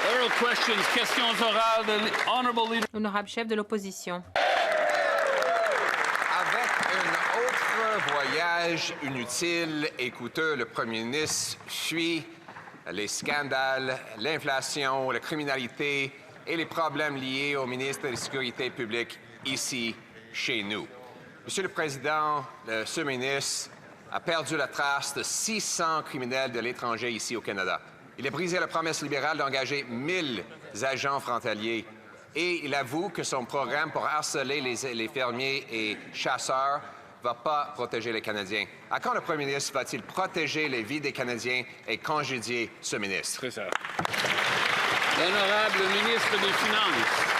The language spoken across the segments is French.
Oral questions, questions orales de honorable leader. Honorable chef de l'opposition. Avec un autre voyage inutile et coûteux, le premier ministre fuit les scandales, l'inflation, la criminalité et les problèmes liés au ministre de la Sécurité publique ici, chez nous. Monsieur le Président, ce ministre a perdu la trace de 600 criminels de l'étranger ici au Canada. Il a brisé la promesse libérale d'engager 1000 agents frontaliers. Et il avoue que son programme pour harceler les fermiers et chasseurs ne va pas protéger les Canadiens. À quand le premier ministre va-t-il protéger les vies des Canadiens et congédier ce ministre? C'est ça. L'honorable ministre des Finances.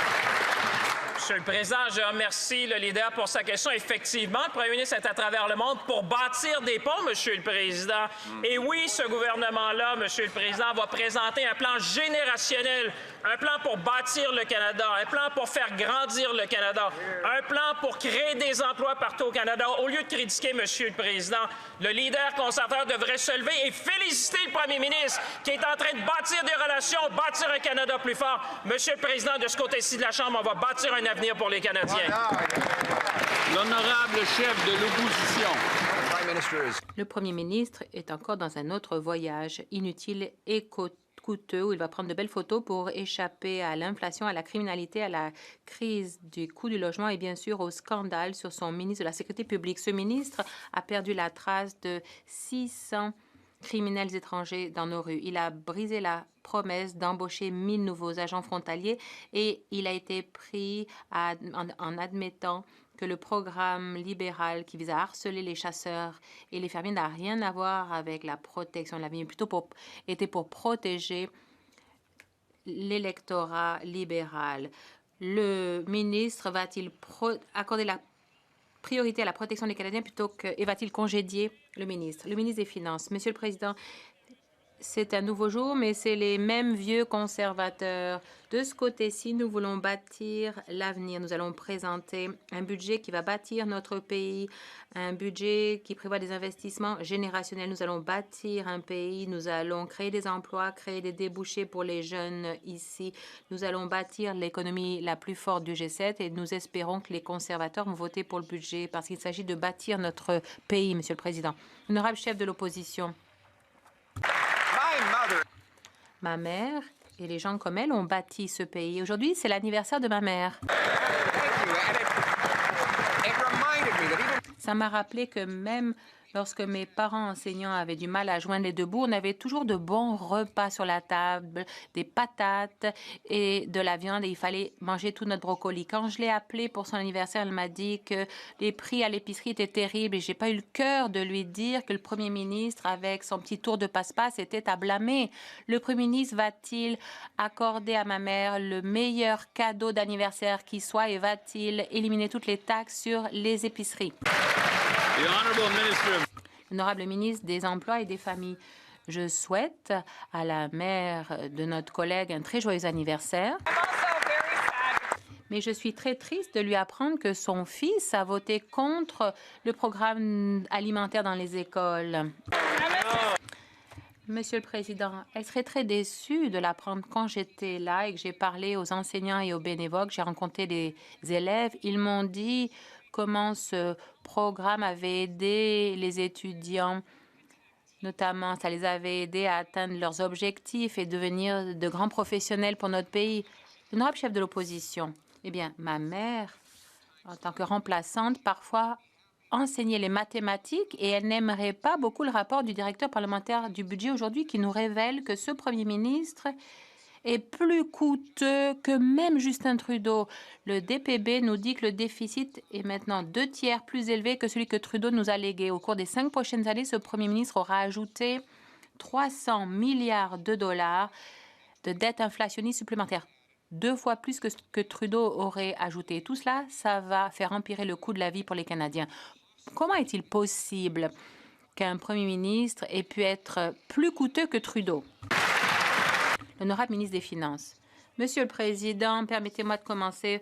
Monsieur le Président, je remercie le leader pour sa question. Effectivement, le premier ministre est à travers le monde pour bâtir des ponts, Monsieur le Président. Et oui, ce gouvernement-là, Monsieur le Président, va présenter un plan générationnel, un plan pour bâtir le Canada, un plan pour faire grandir le Canada, un plan pour créer des emplois partout au Canada. Au lieu de critiquer, Monsieur le Président, le leader conservateur devrait se lever et féliciter le premier ministre qui est en train de bâtir des relations, bâtir un Canada plus fort. Monsieur le Président, de ce côté-ci de la Chambre, on va bâtir un avenir pour les Canadiens. L'honorable chef de l'opposition. Le premier ministre est encore dans un autre voyage inutile et coûteux où il va prendre de belles photos pour échapper à l'inflation, à la criminalité, à la crise du coût du logement et bien sûr au scandale sur son ministre de la Sécurité publique. Ce ministre a perdu la trace de 600 criminels étrangers dans nos rues. Il a brisé la promesse d'embaucher 1000 nouveaux agents frontaliers et il a été pris en admettant que le programme libéral qui vise à harceler les chasseurs et les fermiers n'a rien à voir avec la protection de la vie, mais plutôt était pour protéger l'électorat libéral. Le ministre va-t-il accorder la priorité à la protection des Canadiens plutôt que et va-t-il congédier le ministre? Le ministre des Finances. Monsieur le Président, c'est un nouveau jour, mais c'est les mêmes vieux conservateurs. De ce côté-ci, nous voulons bâtir l'avenir. Nous allons présenter un budget qui va bâtir notre pays, un budget qui prévoit des investissements générationnels. Nous allons bâtir un pays, nous allons créer des emplois, créer des débouchés pour les jeunes ici. Nous allons bâtir l'économie la plus forte du G7 et nous espérons que les conservateurs vont voter pour le budget parce qu'il s'agit de bâtir notre pays, Monsieur le Président. Honorable chef de l'opposition. Ma mère et les gens comme elle ont bâti ce pays. Aujourd'hui, c'est l'anniversaire de ma mère. Ça m'a rappelé que même lorsque mes parents enseignants avaient du mal à joindre les deux bouts, on avait toujours de bons repas sur la table, des patates et de la viande et il fallait manger tout notre brocoli. Quand je l'ai appelée pour son anniversaire, elle m'a dit que les prix à l'épicerie étaient terribles et j'ai pas eu le cœur de lui dire que le premier ministre, avec son petit tour de passe-passe, était à blâmer. Le premier ministre va-t-il accorder à ma mère le meilleur cadeau d'anniversaire qui soit et va-t-il éliminer toutes les taxes sur les épiceries? Honorable ministre des Emplois et des Familles, je souhaite à la mère de notre collègue un très joyeux anniversaire. Mais je suis très triste de lui apprendre que son fils a voté contre le programme alimentaire dans les écoles. Monsieur le Président, elle serait très déçue de l'apprendre quand j'étais là et que j'ai parlé aux enseignants et aux bénévoles, que j'ai rencontré des élèves. Ils m'ont dit comment ce programme avait aidé les étudiants, notamment ça les avait aidés à atteindre leurs objectifs et devenir de grands professionnels pour notre pays. L'honorable chef de l'opposition, eh bien, ma mère, en tant que remplaçante, parfois enseignait les mathématiques et elle n'aimerait pas beaucoup le rapport du directeur parlementaire du budget aujourd'hui qui nous révèle que ce premier ministre est plus coûteux que même Justin Trudeau. Le DPB nous dit que le déficit est maintenant 2 tiers plus élevé que celui que Trudeau nous a légué. Au cours des 5 prochaines années, ce premier ministre aura ajouté 300 milliards de dollars de dettes inflationnistes supplémentaires. 2 fois plus que ce que Trudeau aurait ajouté. Tout cela, ça va faire empirer le coût de la vie pour les Canadiens. Comment est-il possible qu'un premier ministre ait pu être plus coûteux que Trudeau? L'honorable ministre des Finances. Monsieur le Président, permettez-moi de commencer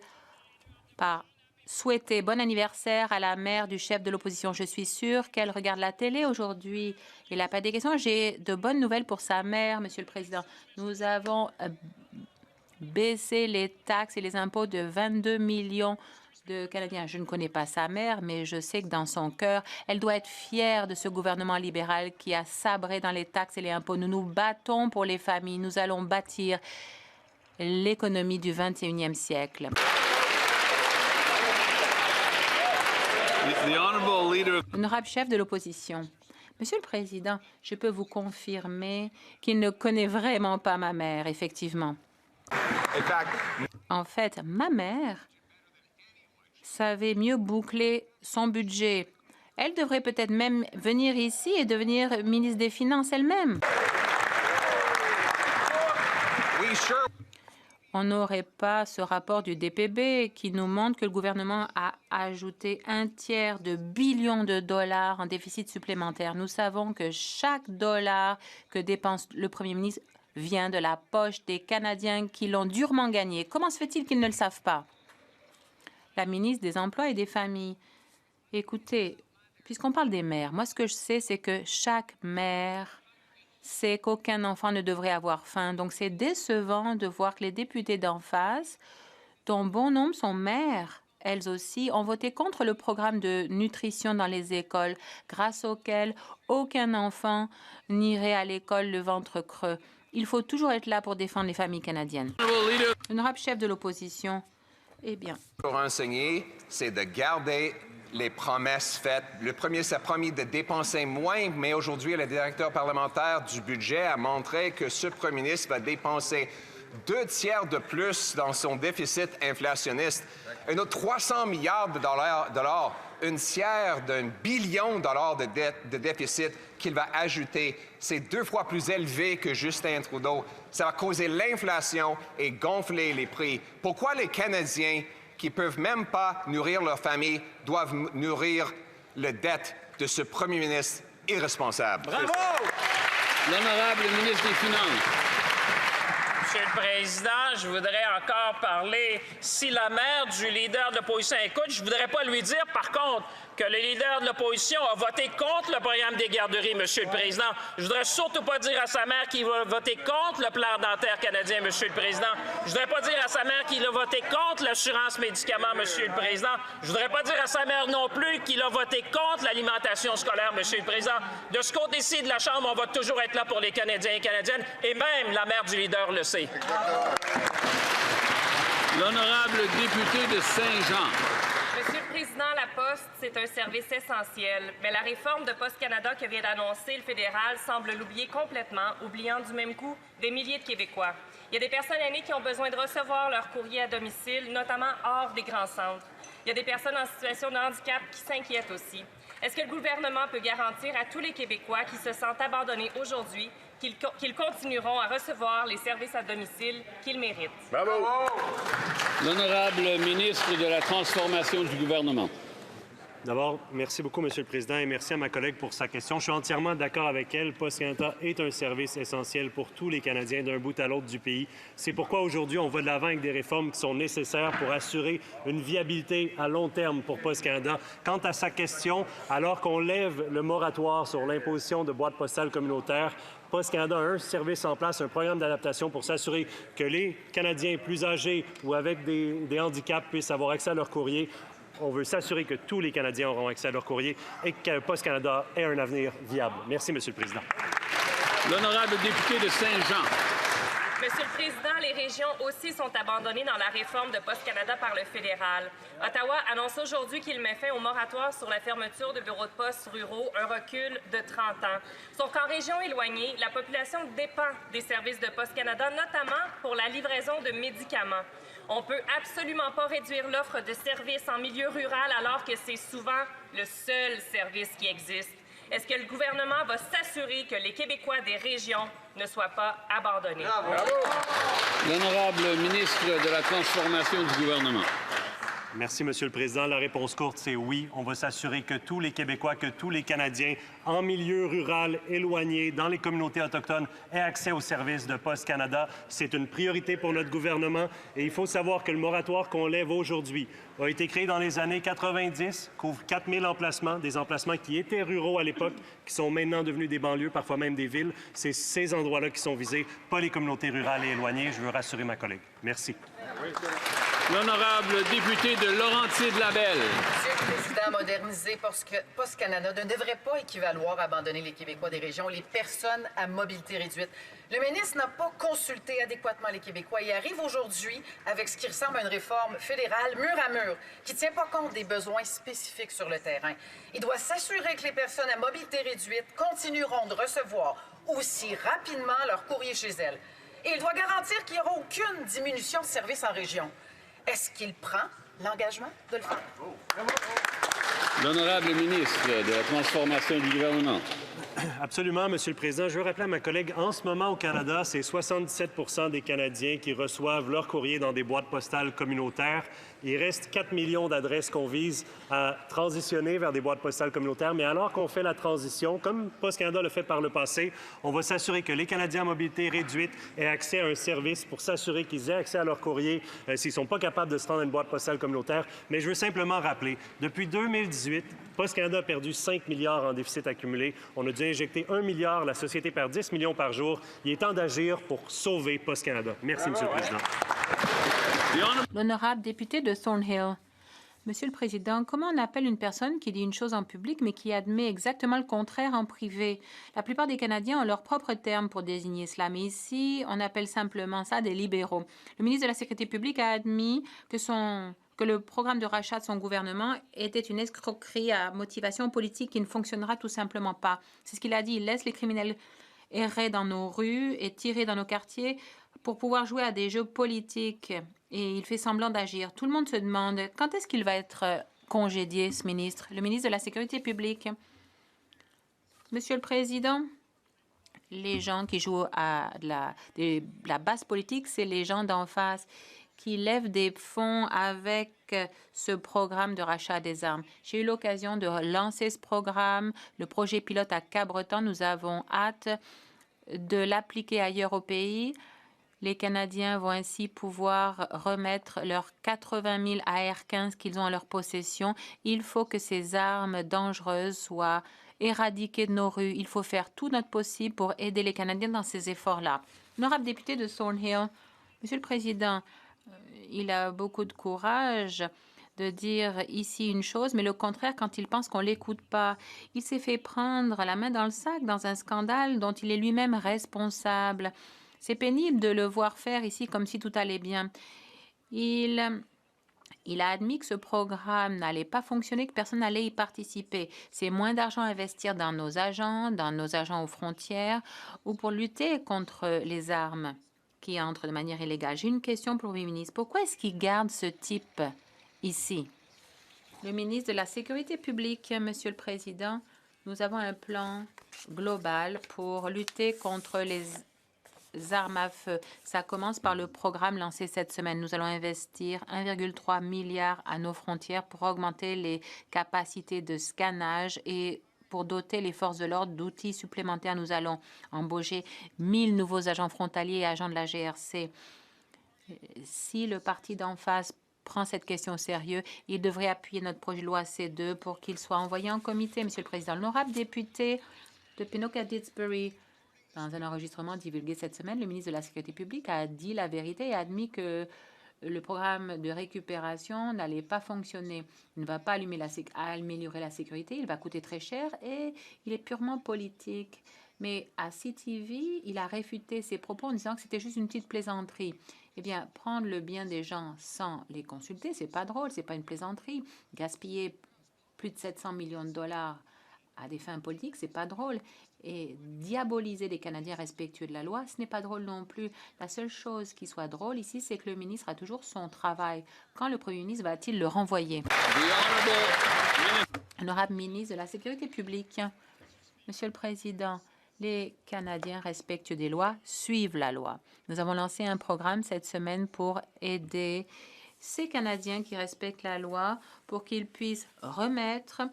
par souhaiter bon anniversaire à la mère du chef de l'opposition. Je suis sûre qu'elle regarde la télé aujourd'hui. Il n'a pas des questions. J'ai de bonnes nouvelles pour sa mère, Monsieur le Président. Nous avons baisser les taxes et les impôts de 22 millions de Canadiens. Je ne connais pas sa mère, mais je sais que dans son cœur, elle doit être fière de ce gouvernement libéral qui a sabré dans les taxes et les impôts. Nous nous battons pour les familles. Nous allons bâtir l'économie du 21e siècle. The honorable leader. Honorable chef de l'opposition, Monsieur le Président, je peux vous confirmer qu'il ne connaît vraiment pas ma mère, effectivement. En fait, ma mère savait mieux boucler son budget. Elle devrait peut-être même venir ici et devenir ministre des Finances elle-même. Oui, sure. On n'aurait pas ce rapport du DPB qui nous montre que le gouvernement a ajouté 1/3 de billions de dollars en déficit supplémentaire. Nous savons que chaque dollar que dépense le Premier ministre vient de la poche des Canadiens qui l'ont durement gagné. Comment se fait-il qu'ils ne le savent pas? La ministre des Emplois et des Familles. Écoutez, puisqu'on parle des mères, moi, ce que je sais, c'est que chaque mère sait qu'aucun enfant ne devrait avoir faim. Donc, c'est décevant de voir que les députés d'en face, dont bon nombre sont mères, elles aussi, ont voté contre le programme de nutrition dans les écoles, grâce auquel aucun enfant n'irait à l'école le ventre creux. Il faut toujours être là pour défendre les familles canadiennes. Honorable chef de l'opposition, eh bien, Pour enseigner, c'est de garder les promesses faites. Le premier s'est promis de dépenser moins, mais aujourd'hui, le directeur parlementaire du budget a montré que ce premier ministre va dépenser 2/3 de plus dans son déficit inflationniste. Un autre 300 milliards de dollars, 1/3 d'un billion de dollars de déficit qu'il va ajouter. C'est 2 fois plus élevé que Justin Trudeau. Ça va causer l'inflation et gonfler les prix. Pourquoi les Canadiens qui ne peuvent même pas nourrir leur famille doivent nourrir la dette de ce premier ministre irresponsable? Bravo! L'honorable ministre des Finances. Monsieur le Président, je voudrais encore parler. Si la mère du leader de l'opposition écoute, je ne voudrais pas lui dire, par contre, que le leader de l'opposition a voté contre le programme des garderies, Monsieur le Président. Je voudrais surtout pas dire à sa mère qu'il va voter contre le plan dentaire canadien, Monsieur le Président. Je voudrais pas dire à sa mère qu'il a voté contre l'assurance médicaments, Monsieur le Président. Je voudrais pas dire à sa mère non plus qu'il a voté contre l'alimentation scolaire, Monsieur le Président. De ce côté-ci de la Chambre, on va toujours être là pour les Canadiens et Canadiennes, et même la mère du leader le sait. L'honorable député de Saint-Jean. Monsieur le Président, la Poste, c'est un service essentiel. Mais la réforme de Poste Canada que vient d'annoncer le fédéral semble l'oublier complètement, oubliant du même coup des milliers de Québécois. Il y a des personnes aînées qui ont besoin de recevoir leur courrier à domicile, notamment hors des grands centres. Il y a des personnes en situation de handicap qui s'inquiètent aussi. Est-ce que le gouvernement peut garantir à tous les Québécois qui se sentent abandonnés aujourd'hui qu'ils continueront à recevoir les services à domicile qu'ils méritent? Bravo! L'honorable ministre de la Transformation du gouvernement. D'abord, merci beaucoup, Monsieur le Président, et merci à ma collègue pour sa question. Je suis entièrement d'accord avec elle. Poste Canada est un service essentiel pour tous les Canadiens d'un bout à l'autre du pays. C'est pourquoi aujourd'hui, on va de l'avant avec des réformes qui sont nécessaires pour assurer une viabilité à long terme pour Poste Canada. Quant à sa question, alors qu'on lève le moratoire sur l'imposition de boîtes postales communautaires, Poste Canada a un service en place, un programme d'adaptation pour s'assurer que les Canadiens plus âgés ou avec des handicaps puissent avoir accès à leur courrier. On veut s'assurer que tous les Canadiens auront accès à leur courrier et que Poste Canada ait un avenir viable. Merci, Monsieur le Président. L'honorable député de Saint-Jean. Monsieur le Président, les régions aussi sont abandonnées dans la réforme de Poste Canada par le fédéral. Ottawa annonce aujourd'hui qu'il met fin au moratoire sur la fermeture de bureaux de poste ruraux, un recul de 30 ans. Sauf qu'en région éloignée, la population dépend des services de Poste Canada, notamment pour la livraison de médicaments. On ne peut absolument pas réduire l'offre de services en milieu rural alors que c'est souvent le seul service qui existe. Est-ce que le gouvernement va s'assurer que les Québécois des régions ne soient pas abandonnés? L'honorable ministre de la Transformation du gouvernement. Merci, Monsieur le Président. La réponse courte, c'est oui. On va s'assurer que tous les Québécois, que tous les Canadiens en milieu rural, éloigné, dans les communautés autochtones, aient accès aux services de Poste Canada. C'est une priorité pour notre gouvernement. Et il faut savoir que le moratoire qu'on lève aujourd'hui a été créé dans les années 90, couvre 4 000 emplacements, des emplacements qui étaient ruraux à l'époque, qui sont maintenant devenus des banlieues, parfois même des villes. C'est ces endroits-là qui sont visés, pas les communautés rurales et éloignées. Je veux rassurer ma collègue. Merci. L'honorable député de Laurentides-Labelle. Monsieur le Président, moderniser Poste Canada ne devrait pas équivaloir à abandonner les Québécois des régions, les personnes à mobilité réduite. Le ministre n'a pas consulté adéquatement les Québécois et arrive aujourd'hui avec ce qui ressemble à une réforme fédérale mur à mur, qui ne tient pas compte des besoins spécifiques sur le terrain. Il doit s'assurer que les personnes à mobilité réduite continueront de recevoir aussi rapidement leur courrier chez elles. Et il doit garantir qu'il n'y aura aucune diminution de services en région. Est-ce qu'il prend l'engagement de le faire? L'honorable ministre de la Transformation du gouvernement. Absolument, Monsieur le Président. Je veux rappeler à ma collègue, en ce moment au Canada, c'est 77 des Canadiens qui reçoivent leur courrier dans des boîtes postales communautaires. Il reste 4 millions d'adresses qu'on vise à transitionner vers des boîtes postales communautaires. Mais alors qu'on fait la transition, comme Poste Canada l'a fait par le passé, on va s'assurer que les Canadiens à mobilité réduite aient accès à un service pour s'assurer qu'ils aient accès à leur courrier s'ils ne sont pas capables de se rendre à une boîte postale communautaire. Mais je veux simplement rappeler, depuis 2018, Poste Canada a perdu 5 milliards en déficit accumulé. On a dû injecter 1 milliard. La société perd 10 millions par jour. Il est temps d'agir pour sauver Poste Canada. Merci, Monsieur le Président. L'honorable député de Thornhill. Monsieur le Président, comment on appelle une personne qui dit une chose en public mais qui admet exactement le contraire en privé? La plupart des Canadiens ont leurs propres termes pour désigner cela, mais ici, on appelle simplement ça des libéraux. Le ministre de la Sécurité publique a admis que le programme de rachat de son gouvernement était une escroquerie à motivation politique qui ne fonctionnera tout simplement pas. C'est ce qu'il a dit. Il laisse les criminels errer dans nos rues et tirer dans nos quartiers pour pouvoir jouer à des jeux politiques. Et il fait semblant d'agir. Tout le monde se demande quand est-ce qu'il va être congédié, ce ministre, le ministre de la Sécurité publique. Monsieur le Président, les gens qui jouent à la basse politique, c'est les gens d'en face qui lèvent des fonds avec ce programme de rachat des armes. J'ai eu l'occasion de lancer ce programme, le projet pilote à Cabreton. Nous avons hâte de l'appliquer ailleurs au pays. Les Canadiens vont ainsi pouvoir remettre leurs 80 000 AR-15 qu'ils ont en leur possession. Il faut que ces armes dangereuses soient éradiquées de nos rues. Il faut faire tout notre possible pour aider les Canadiens dans ces efforts-là. Honorable député de Thornhill, Monsieur le Président, il a beaucoup de courage de dire ici une chose, mais le contraire quand il pense qu'on ne l'écoute pas. Il s'est fait prendre la main dans le sac dans un scandale dont il est lui-même responsable. C'est pénible de le voir faire ici comme si tout allait bien. Il a admis que ce programme n'allait pas fonctionner, que personne n'allait y participer. C'est moins d'argent à investir dans nos agents aux frontières ou pour lutter contre les armes qui entrent de manière illégale. J'ai une question pour le Premier ministre. Pourquoi est-ce qu'il garde ce type ici? Le ministre de la Sécurité publique, Monsieur le Président, nous avons un plan global pour lutter contre les armes à feu. Ça commence par le programme lancé cette semaine. Nous allons investir 1,3 milliard à nos frontières pour augmenter les capacités de scannage et pour doter les forces de l'ordre d'outils supplémentaires. Nous allons embaucher 1000 nouveaux agents frontaliers et agents de la GRC. Si le parti d'en face prend cette question au sérieux, il devrait appuyer notre projet de loi C2 pour qu'il soit envoyé en comité. Monsieur le Président, l'honorable député de Pénoka-Didsbury, dans un enregistrement divulgué cette semaine, le ministre de la Sécurité publique a dit la vérité et a admis que le programme de récupération n'allait pas fonctionner. Il ne va pas améliorer la sécurité, il va coûter très cher et il est purement politique. Mais à CTV, il a réfuté ses propos en disant que c'était juste une petite plaisanterie. Eh bien, prendre le bien des gens sans les consulter, c'est pas drôle, c'est pas une plaisanterie. Gaspiller plus de 700 millions de dollars à des fins politiques, c'est pas drôle. Et diaboliser les Canadiens respectueux de la loi, ce n'est pas drôle non plus. La seule chose qui soit drôle ici, c'est que le ministre a toujours son travail. Quand le Premier ministre va-t-il le renvoyer? Honorable ministre de la Sécurité publique, Monsieur le Président, les Canadiens respectueux des lois suivent la loi. Nous avons lancé un programme cette semaine pour aider ces Canadiens qui respectent la loi pour qu'ils puissent remettre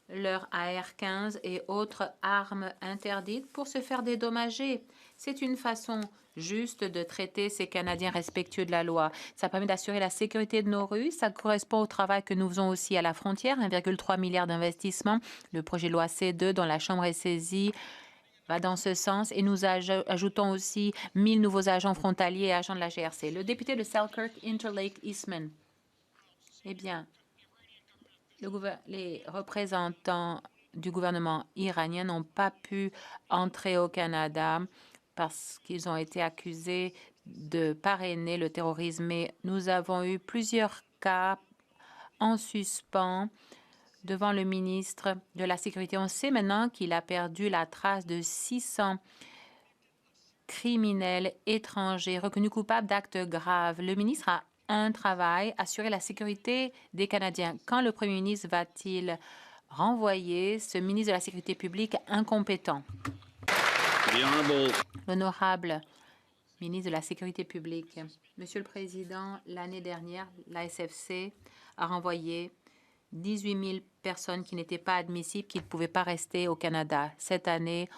leurs AR-15 et autres armes interdites pour se faire dédommager. C'est une façon juste de traiter ces Canadiens respectueux de la loi. Ça permet d'assurer la sécurité de nos rues. Ça correspond au travail que nous faisons aussi à la frontière, 1,3 milliard d'investissements. Le projet de loi C2 dont la Chambre est saisie va dans ce sens et nous ajoutons aussi 1000 nouveaux agents frontaliers et agents de la GRC. Le député de Selkirk, Interlake Eastman. Eh bien, les représentants du gouvernement iranien n'ont pas pu entrer au Canada parce qu'ils ont été accusés de parrainer le terrorisme. Mais nous avons eu plusieurs cas en suspens devant le ministre de la Sécurité. On sait maintenant qu'il a perdu la trace de 600 criminels étrangers reconnus coupables d'actes graves. Le ministre a un travail, assurer la sécurité des Canadiens. Quand le premier ministre va-t-il renvoyer ce ministre de la Sécurité publique incompétent? L'honorable ministre de la Sécurité publique. Monsieur le Président, l'année dernière, la SFC a renvoyé 18 000 personnes qui n'étaient pas admissibles, qui ne pouvaient pas rester au Canada. Cette année,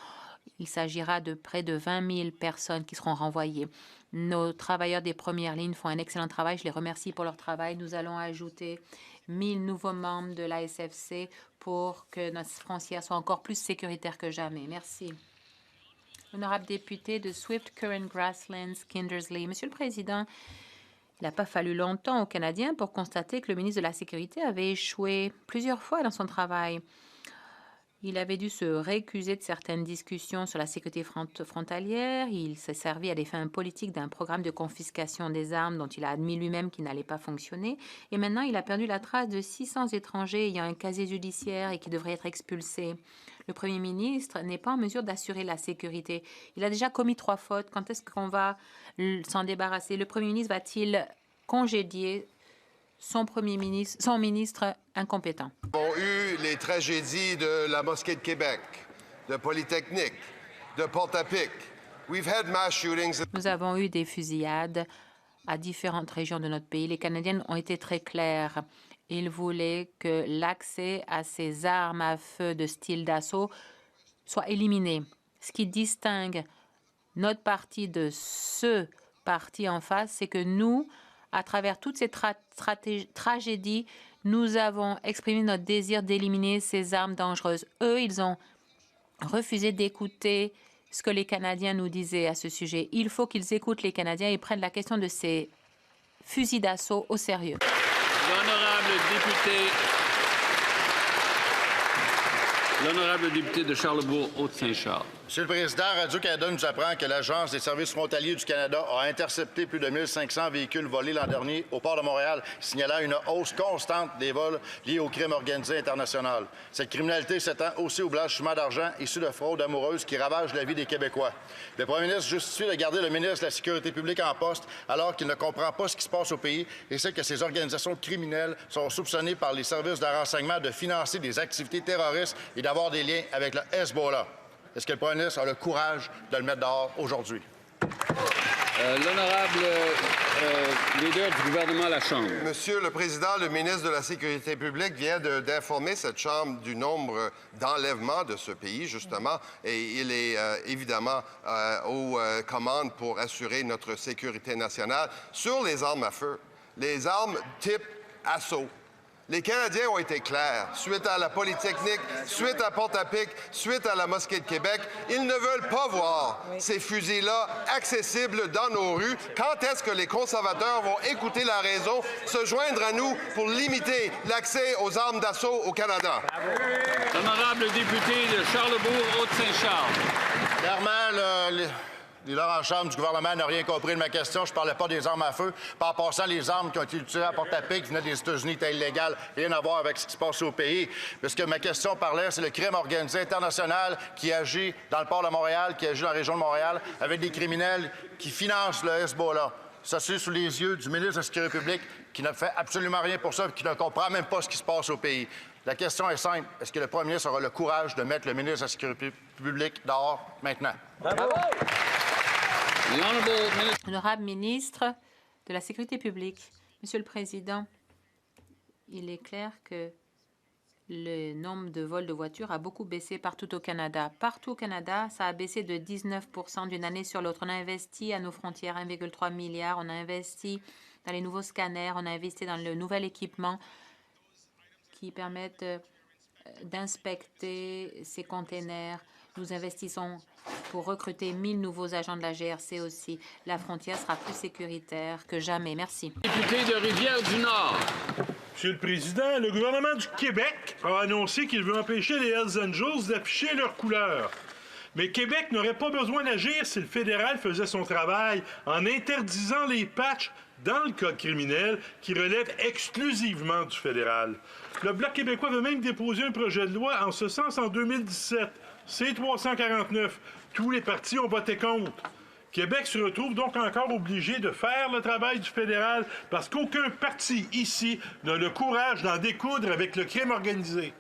il s'agira de près de 20 000 personnes qui seront renvoyées. Nos travailleurs des premières lignes font un excellent travail. Je les remercie pour leur travail. Nous allons ajouter 1000 nouveaux membres de la SFC pour que notre frontière soit encore plus sécuritaire que jamais. Merci. Honorable député de Swift Current Grasslands, Kindersley. Monsieur le Président, il n'a pas fallu longtemps aux Canadiens pour constater que le ministre de la Sécurité avait échoué plusieurs fois dans son travail. Il avait dû se récuser de certaines discussions sur la sécurité frontalière. Il s'est servi à des fins politiques d'un programme de confiscation des armes dont il a admis lui-même qu'il n'allait pas fonctionner. Et maintenant, il a perdu la trace de 600 étrangers ayant un casier judiciaire et qui devraient être expulsés. Le premier ministre n'est pas en mesure d'assurer la sécurité. Il a déjà commis 3 fautes. Quand est-ce qu'on va s'en débarrasser? Le premier ministre va-t-il congédier son ministre incompétent? Nous avons eu les tragédies de la Mosquée de Québec, de Polytechnique, de Portapique. Nous avons eu des fusillades à différentes régions de notre pays. Les Canadiens ont été très clairs. Ils voulaient que l'accès à ces armes à feu de style d'assaut soit éliminé. Ce qui distingue notre parti de ce parti en face, c'est que nous, à travers toutes ces tragédies, nous avons exprimé notre désir d'éliminer ces armes dangereuses. Eux, ils ont refusé d'écouter ce que les Canadiens nous disaient à ce sujet. Il faut qu'ils écoutent les Canadiens et prennent la question de ces fusils d'assaut au sérieux. L'honorable député de Charlebourg, Haute-Saint-Charles. Monsieur le Président, Radio-Canada nous apprend que l'Agence des services frontaliers du Canada a intercepté plus de 1500 véhicules volés l'an dernier au port de Montréal, signalant une hausse constante des vols liés au crime organisé international. Cette criminalité s'étend aussi au blanchiment d'argent issu de fraudes amoureuses qui ravagent la vie des Québécois. Le premier ministre justifie de garder le ministre de la Sécurité publique en poste alors qu'il ne comprend pas ce qui se passe au pays et sait que ces organisations criminelles sont soupçonnées par les services de renseignement de financer des activités terroristes et d'avoir des liens avec le Hezbollah. Est-ce que le premier ministre a le courage de le mettre dehors aujourd'hui? L'honorable leader du gouvernement à la Chambre. Monsieur le Président, le ministre de la Sécurité publique vient d'informer cette Chambre du nombre d'enlèvements de ce pays, justement, et il est évidemment aux commandes pour assurer notre sécurité nationale. Sur les armes à feu, les armes type assaut, les Canadiens ont été clairs. Suite à la Polytechnique, suite à Portapique, suite à la Mosquée de Québec, ils ne veulent pas voir ces fusils-là accessibles dans nos rues. Quand est-ce que les conservateurs vont écouter la raison, se joindre à nous pour limiter l'accès aux armes d'assaut au Canada? L'honorable député de Charlebourg, Haute-Saint-Charles. Clairement, le leader en Chambre du gouvernement n'a rien compris de ma question. Je ne parlais pas des armes à feu. En passant, les armes qui ont été utilisées à Portapique qui venaient des États-Unis étaient illégales. Rien à voir avec ce qui se passe au pays. Parce que ma question parlait, c'est le crime organisé international qui agit dans le port de Montréal, qui agit dans la région de Montréal, avec des criminels qui financent le Hezbollah. Ça, c'est sous les yeux du ministre de la Sécurité publique qui ne fait absolument rien pour ça et qui ne comprend même pas ce qui se passe au pays. La question est simple. Est-ce que le premier ministre aura le courage de mettre le ministre de la Sécurité publique dehors maintenant? Bravo! L'honorable ministre de la Sécurité publique. Monsieur le Président, il est clair que le nombre de vols de voitures a beaucoup baissé partout au Canada. Partout au Canada, ça a baissé de 19% d'une année sur l'autre. On a investi à nos frontières 1,3 milliard. On a investi dans les nouveaux scanners. On a investi dans le nouvel équipement qui permettent d'inspecter ces containers. Nous investissons pour recruter 1000 nouveaux agents de la GRC aussi. La frontière sera plus sécuritaire que jamais. Merci. Député de Rivière-du-Nord. Monsieur le Président, le gouvernement du Québec a annoncé qu'il veut empêcher les Hells Angels d'afficher leurs couleurs. Mais Québec n'aurait pas besoin d'agir si le fédéral faisait son travail en interdisant les patchs dans le code criminel qui relève exclusivement du fédéral. Le Bloc québécois veut même déposer un projet de loi en ce sens en 2017. C-349. Tous les partis ont voté contre. Québec se retrouve donc encore obligé de faire le travail du fédéral parce qu'aucun parti ici n'a le courage d'en découdre avec le crime organisé.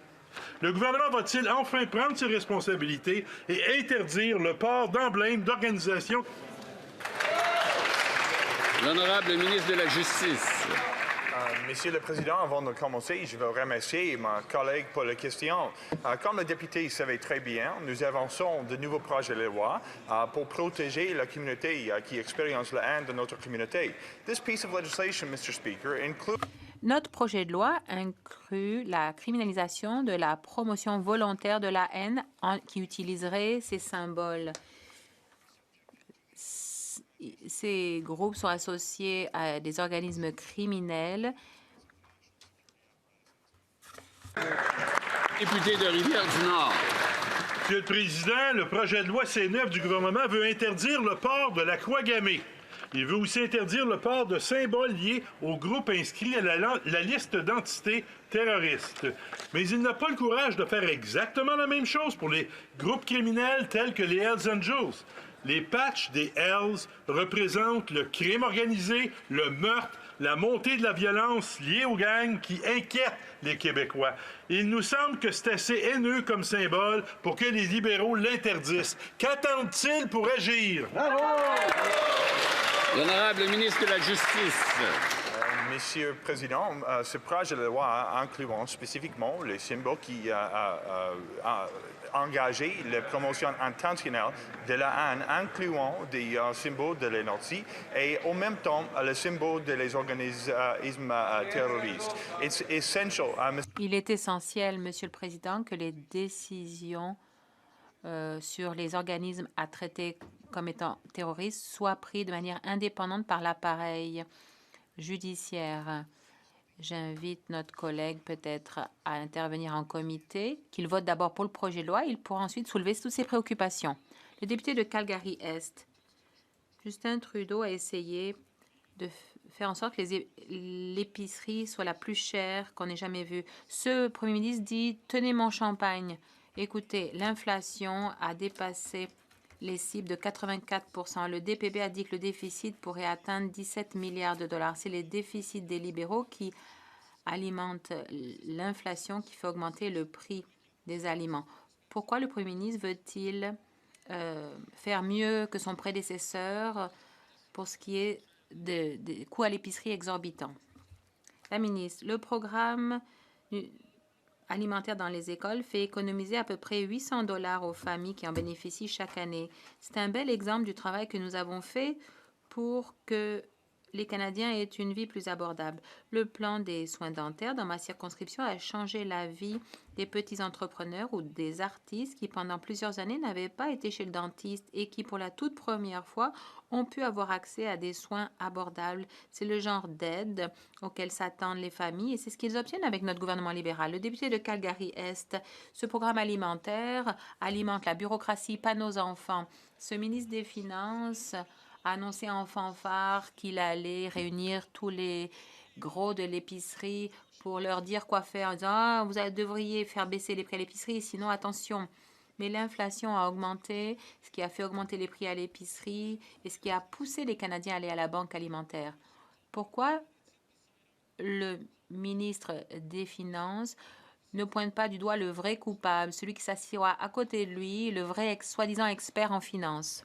Le gouvernement va-t-il enfin prendre ses responsabilités et interdire le port d'emblèmes d'organisations? L'honorable ministre de la Justice. Monsieur le Président, avant de commencer, je veux remercier ma collègue pour la question. Comme le député savait très bien, nous avançons de nouveaux projets de loi pour protéger la communauté qui expérience la haine de notre communauté. This piece of legislation, Mr. Speaker, includes... Notre projet de loi inclut la criminalisation de la promotion volontaire de la haine qui utiliserait ces symboles. Ces groupes sont associés à des organismes criminels. Député de Rivière-du-Nord. Monsieur le Président, le projet de loi C9 du gouvernement veut interdire le port de la croix gammée. Il veut aussi interdire le port de symboles liés aux groupes inscrits à la liste d'entités terroristes. Mais il n'a pas le courage de faire exactement la même chose pour les groupes criminels tels que les Hells Angels. Les patchs des Hells représentent le crime organisé, le meurtre, la montée de la violence liée aux gangs qui inquiètent les Québécois. Il nous semble que c'est assez haineux comme symbole pour que les libéraux l'interdisent. Qu'attendent-ils pour agir? Bravo! L'honorable ministre de la Justice. Monsieur le Président, ce projet de loi incluant spécifiquement les symboles qui engagé la promotion intentionnelle de la haine, incluant des symboles de les nazis et en même temps le symbole des organismes terroristes. Il est essentiel, Monsieur le Président, que les décisions sur les organismes à traiter comme étant terroristes soient prises de manière indépendante par l'appareil judiciaire. J'invite notre collègue peut-être à intervenir en comité, qu'il vote d'abord pour le projet de loi, il pourra ensuite soulever toutes ses préoccupations. Le député de Calgary-Est, Justin Trudeau a essayé de faire en sorte que l'épicerie soit la plus chère qu'on ait jamais vue. Ce premier ministre dit « Tenez mon champagne ». Écoutez, l'inflation a dépassé les cibles de 84 %. Le DPB a dit que le déficit pourrait atteindre 17 milliards de dollars. C'est les déficits des libéraux qui alimentent l'inflation, qui fait augmenter le prix des aliments. Pourquoi le Premier ministre veut-il faire mieux que son prédécesseur pour ce qui est des coûts à l'épicerie exorbitants? La ministre, le programme alimentaire dans les écoles fait économiser à peu près 800 $ aux familles qui en bénéficient chaque année. C'est un bel exemple du travail que nous avons fait pour que les Canadiens aient une vie plus abordable. Le plan des soins dentaires dans ma circonscription a changé la vie des petits entrepreneurs ou des artistes qui, pendant plusieurs années, n'avaient pas été chez le dentiste et qui, pour la toute première fois, ont pu avoir accès à des soins abordables. C'est le genre d'aide auquel s'attendent les familles et c'est ce qu'ils obtiennent avec notre gouvernement libéral. Le député de Calgary-Est, ce programme alimentaire alimente la bureaucratie, pas nos enfants. Ce ministre des Finances a annoncé en fanfare qu'il allait réunir tous les gros de l'épicerie pour leur dire quoi faire en disant « Ah, vous devriez faire baisser les prix à l'épicerie, sinon attention ». Mais l'inflation a augmenté, ce qui a fait augmenter les prix à l'épicerie et ce qui a poussé les Canadiens à aller à la banque alimentaire. Pourquoi le ministre des Finances ne pointe pas du doigt le vrai coupable, celui qui s'assiera à côté de lui, le vrai soi-disant expert en finance?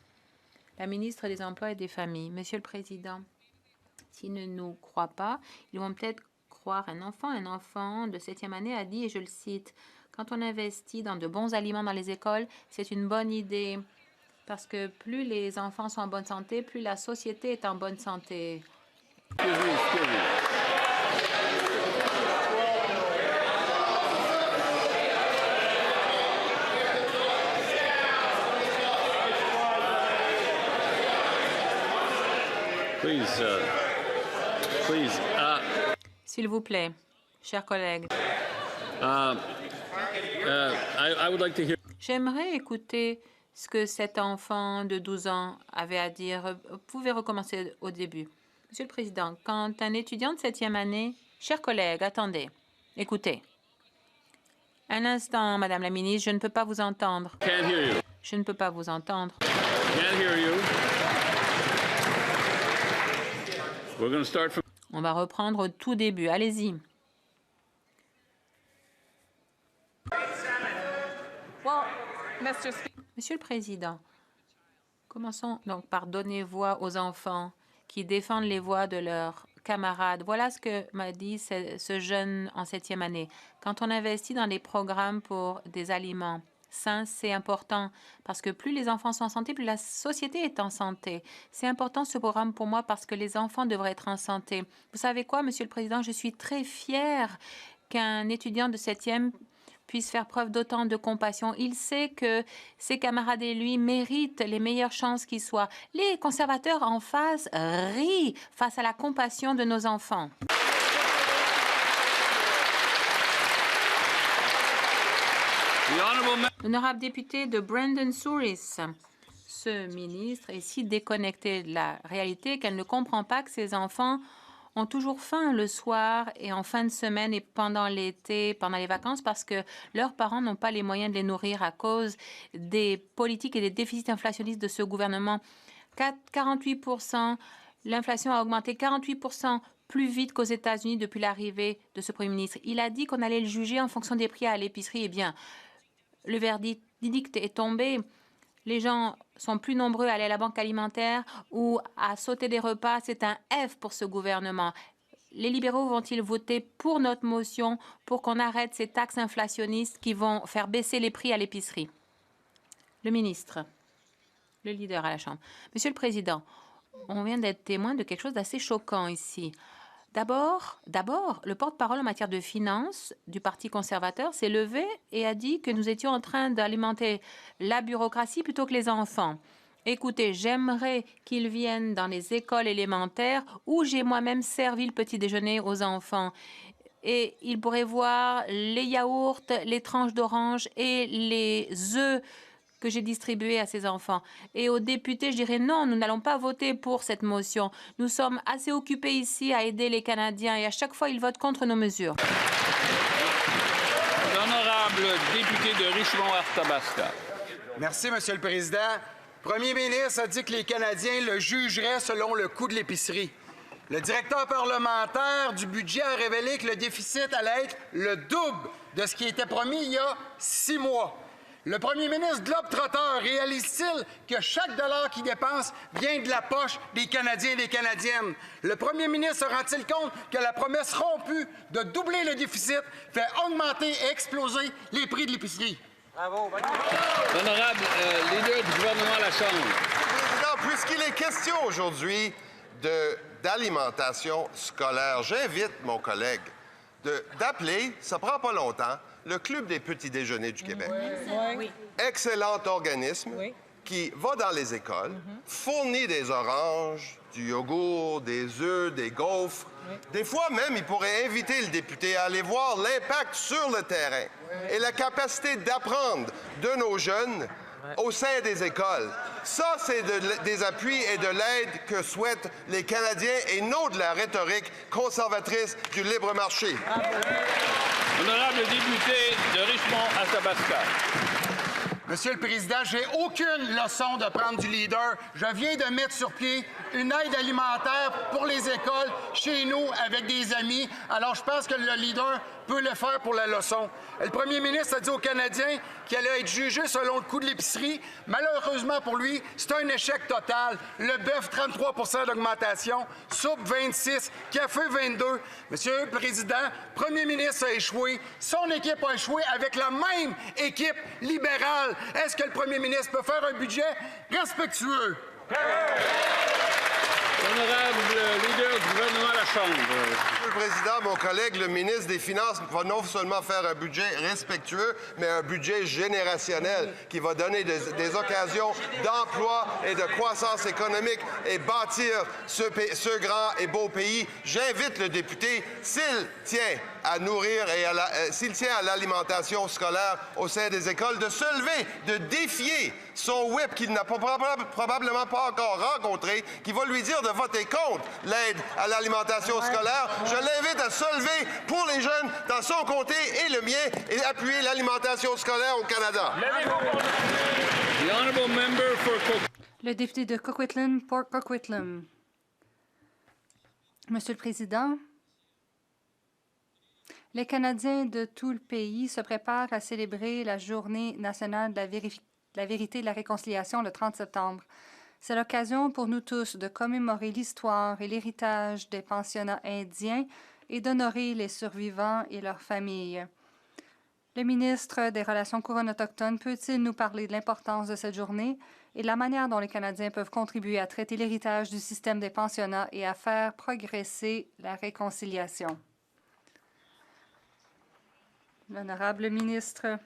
La ministre des Emplois et des Familles. Monsieur le Président, S'ils ne nous croient pas, ils vont peut-être croire un enfant de 7e année a dit, et je le cite, « Quand on investit dans de bons aliments dans les écoles, c'est une bonne idée parce que plus les enfants sont en bonne santé, plus la société est en bonne santé. » S'il vous plaît, chers collègues. J'aimerais écouter ce que cet enfant de 12 ans avait à dire. Vous pouvez recommencer au début. Monsieur le Président, quand un étudiant de 7e année... Chers collègues, attendez. Écoutez. Un instant, Madame la ministre, je ne peux pas vous entendre. Je ne peux pas vous entendre. On va reprendre au tout début. Allez-y. Monsieur le Président, commençons donc par donner voix aux enfants qui défendent les voix de leurs camarades. Voilà ce que m'a dit ce jeune en 7e année. Quand on investit dans des programmes pour des aliments sains, c'est important parce que plus les enfants sont en santé, plus la société est en santé. C'est important ce programme pour moi parce que les enfants devraient être en santé. Vous savez quoi, Monsieur le Président, je suis très fière qu'un étudiant de 7e puisse faire preuve d'autant de compassion. Il sait que ses camarades et lui méritent les meilleures chances qui soient. Les conservateurs en face rient face à la compassion de nos enfants. L'honorable député de Brandon Souris. Ce ministre est si déconnecté de la réalité qu'elle ne comprend pas que ses enfants ont toujours faim le soir et en fin de semaine et pendant l'été, pendant les vacances, parce que leurs parents n'ont pas les moyens de les nourrir à cause des politiques et des déficits inflationnistes de ce gouvernement. 48%, l'inflation a augmenté 48% plus vite qu'aux États-Unis depuis l'arrivée de ce Premier ministre. Il a dit qu'on allait le juger en fonction des prix à l'épicerie. Eh bien, le verdict est tombé. Les gens sont plus nombreux à aller à la banque alimentaire ou à sauter des repas. C'est un F pour ce gouvernement. Les libéraux vont-ils voter pour notre motion pour qu'on arrête ces taxes inflationnistes qui vont faire baisser les prix à l'épicerie? Le ministre, le leader à la Chambre. Monsieur le Président, on vient d'être témoin de quelque chose d'assez choquant ici. D'abord, le porte-parole en matière de finances du Parti conservateur s'est levé et a dit que nous étions en train d'alimenter la bureaucratie plutôt que les enfants. Écoutez, j'aimerais qu'ils viennent dans les écoles élémentaires où j'ai moi-même servi le petit déjeuner aux enfants. Et ils pourraient voir les yaourts, les tranches d'orange et les œufs que j'ai distribué à ces enfants. Et aux députés, je dirais non, nous n'allons pas voter pour cette motion. Nous sommes assez occupés ici à aider les Canadiens et à chaque fois, ils votent contre nos mesures. L'honorable député de Richmond-Arthabasca. Merci, Monsieur le Président. Le Premier ministre a dit que les Canadiens le jugeraient selon le coût de l'épicerie. Le directeur parlementaire du budget a révélé que le déficit allait être le double de ce qui était promis il y a 6 mois. Le premier ministre globe-trotteur réalise-t-il que chaque dollar qu'il dépense vient de la poche des Canadiens et des Canadiennes? Le premier ministre se rend-il compte que la promesse rompue de doubler le déficit fait augmenter et exploser les prix de l'épicerie? Bravo. L'honorable leader du gouvernement à la Chambre. Président, puisqu'il est question aujourd'hui d'alimentation scolaire, j'invite mon collègue d'appeler, ça prend pas longtemps, le Club des petits déjeuners du Québec. Oui. Excellent organisme qui va dans les écoles, fournit des oranges, du yogourt, des œufs, des gaufres. Des fois même, il pourrait inviter le député à aller voir l'impact sur le terrain et la capacité d'apprendre de nos jeunes au sein des écoles. Ça, c'est des appuis et de l'aide que souhaitent les Canadiens et non de la rhétorique conservatrice du libre marché. Honorable député de Richmond-Arthabasca. Monsieur le Président, j'ai aucune leçon de prendre du leader. Je viens de mettre sur pied une aide alimentaire pour les écoles chez nous avec des amis. Alors, je pense que le leader peut le faire pour la leçon. Le premier ministre a dit aux Canadiens qu'il allait être jugé selon le coût de l'épicerie. Malheureusement pour lui, c'est un échec total. Le bœuf, 33 d'augmentation. Soupe, 26. Café, 22. Monsieur le Président, le premier ministre a échoué. Son équipe a échoué avec la même équipe libérale. Est-ce que le premier ministre peut faire un budget respectueux? L'honorable leader du gouvernement à la Chambre. Monsieur le Président, mon collègue, le ministre des Finances, va non seulement faire un budget respectueux, mais un budget générationnel qui va donner des occasions d'emploi et de croissance économique et bâtir ce grand et beau pays. J'invite le député, s'il tient à nourrir et s'il tient à l'alimentation scolaire au sein des écoles, de se lever, de défier son whip qu'il n'a probablement pas encore rencontré, qui va lui dire de voter contre l'aide à l'alimentation scolaire. Je l'invite à se lever pour les jeunes dans son comté et le mien et appuyer l'alimentation scolaire au Canada. Le député de Coquitlam, Port Coquitlam. Monsieur le Président, les Canadiens de tout le pays se préparent à célébrer la Journée nationale de la vérité et de la réconciliation le 30 septembre. C'est l'occasion pour nous tous de commémorer l'histoire et l'héritage des pensionnats indiens et d'honorer les survivants et leurs familles. Le ministre des Relations couronnes autochtones peut-il nous parler de l'importance de cette journée et de la manière dont les Canadiens peuvent contribuer à traiter l'héritage du système des pensionnats et à faire progresser la réconciliation? L'honorable ministre.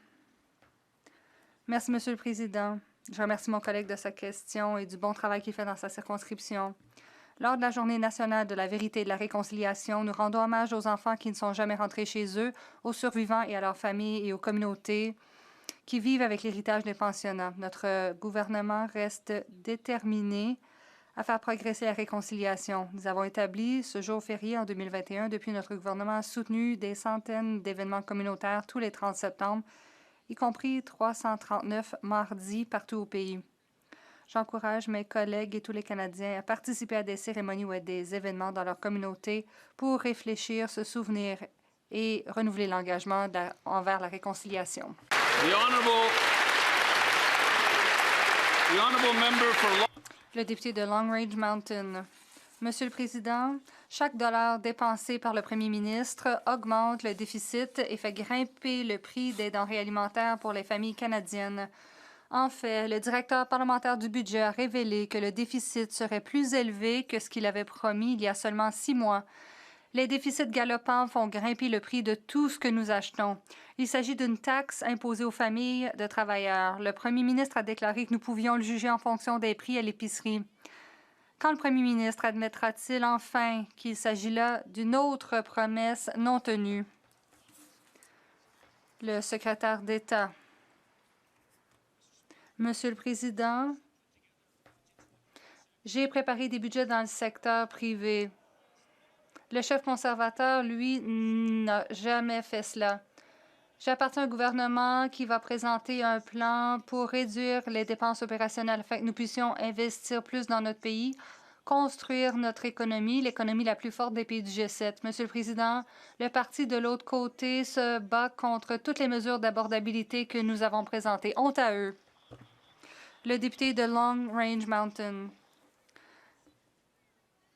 Merci, Monsieur le Président. Je remercie mon collègue de sa question et du bon travail qu'il fait dans sa circonscription. Lors de la Journée nationale de la vérité et de la réconciliation, nous rendons hommage aux enfants qui ne sont jamais rentrés chez eux, aux survivants et à leurs familles et aux communautés qui vivent avec l'héritage des pensionnats. Notre gouvernement reste déterminé à faire progresser la réconciliation. Nous avons établi ce jour férié en 2021. Depuis, notre gouvernement a soutenu des centaines d'événements communautaires tous les 30 septembre, y compris 339 mardis partout au pays. J'encourage mes collègues et tous les Canadiens à participer à des cérémonies ou à des événements dans leur communauté pour réfléchir, se souvenir et renouveler l'engagement envers la réconciliation. Le député de Long Range Mountain. Monsieur le Président, chaque dollar dépensé par le premier ministre augmente le déficit et fait grimper le prix des denrées alimentaires pour les familles canadiennes. En fait, le directeur parlementaire du budget a révélé que le déficit serait plus élevé que ce qu'il avait promis il y a seulement 6 mois. Les déficits galopants font grimper le prix de tout ce que nous achetons. Il s'agit d'une taxe imposée aux familles de travailleurs. Le premier ministre a déclaré que nous pouvions le juger en fonction des prix à l'épicerie. Quand le premier ministre admettra-t-il enfin qu'il s'agit là d'une autre promesse non tenue? Le secrétaire d'État. Monsieur le Président, j'ai préparé des budgets dans le secteur privé. Le chef conservateur, lui, n'a jamais fait cela. J'appartiens à un gouvernement qui va présenter un plan pour réduire les dépenses opérationnelles afin que nous puissions investir plus dans notre pays, construire notre économie, l'économie la plus forte des pays du G7. Monsieur le Président, le parti de l'autre côté se bat contre toutes les mesures d'abordabilité que nous avons présentées. Honte à eux. Le député de Long Range Mountain.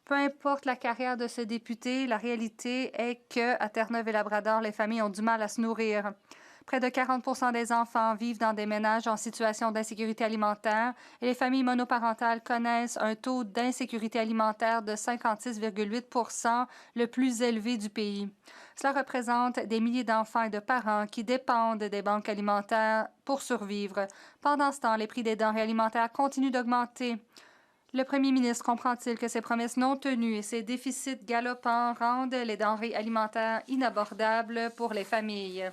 Peu importe la carrière de ce député, la réalité est qu'à Terre-Neuve et Labrador, les familles ont du mal à se nourrir. Près de 40 des enfants vivent dans des ménages en situation d'insécurité alimentaire et les familles monoparentales connaissent un taux d'insécurité alimentaire de 56,8 le plus élevé du pays. Cela représente des milliers d'enfants et de parents qui dépendent des banques alimentaires pour survivre. Pendant ce temps, les prix des denrées alimentaires continuent d'augmenter. Le premier ministre comprend-il que ces promesses non tenues et ces déficits galopants rendent les denrées alimentaires inabordables pour les familles?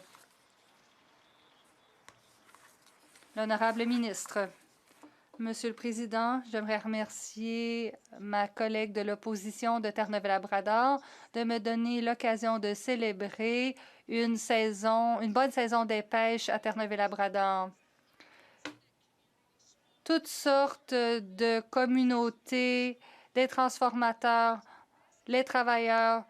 L'honorable ministre. Monsieur le Président, j'aimerais remercier ma collègue de l'opposition de Terre-Neuve-Labrador de me donner l'occasion de célébrer une bonne saison des pêches à Terre-Neuve-Labrador. Toutes sortes de communautés, des transformateurs, les travailleurs,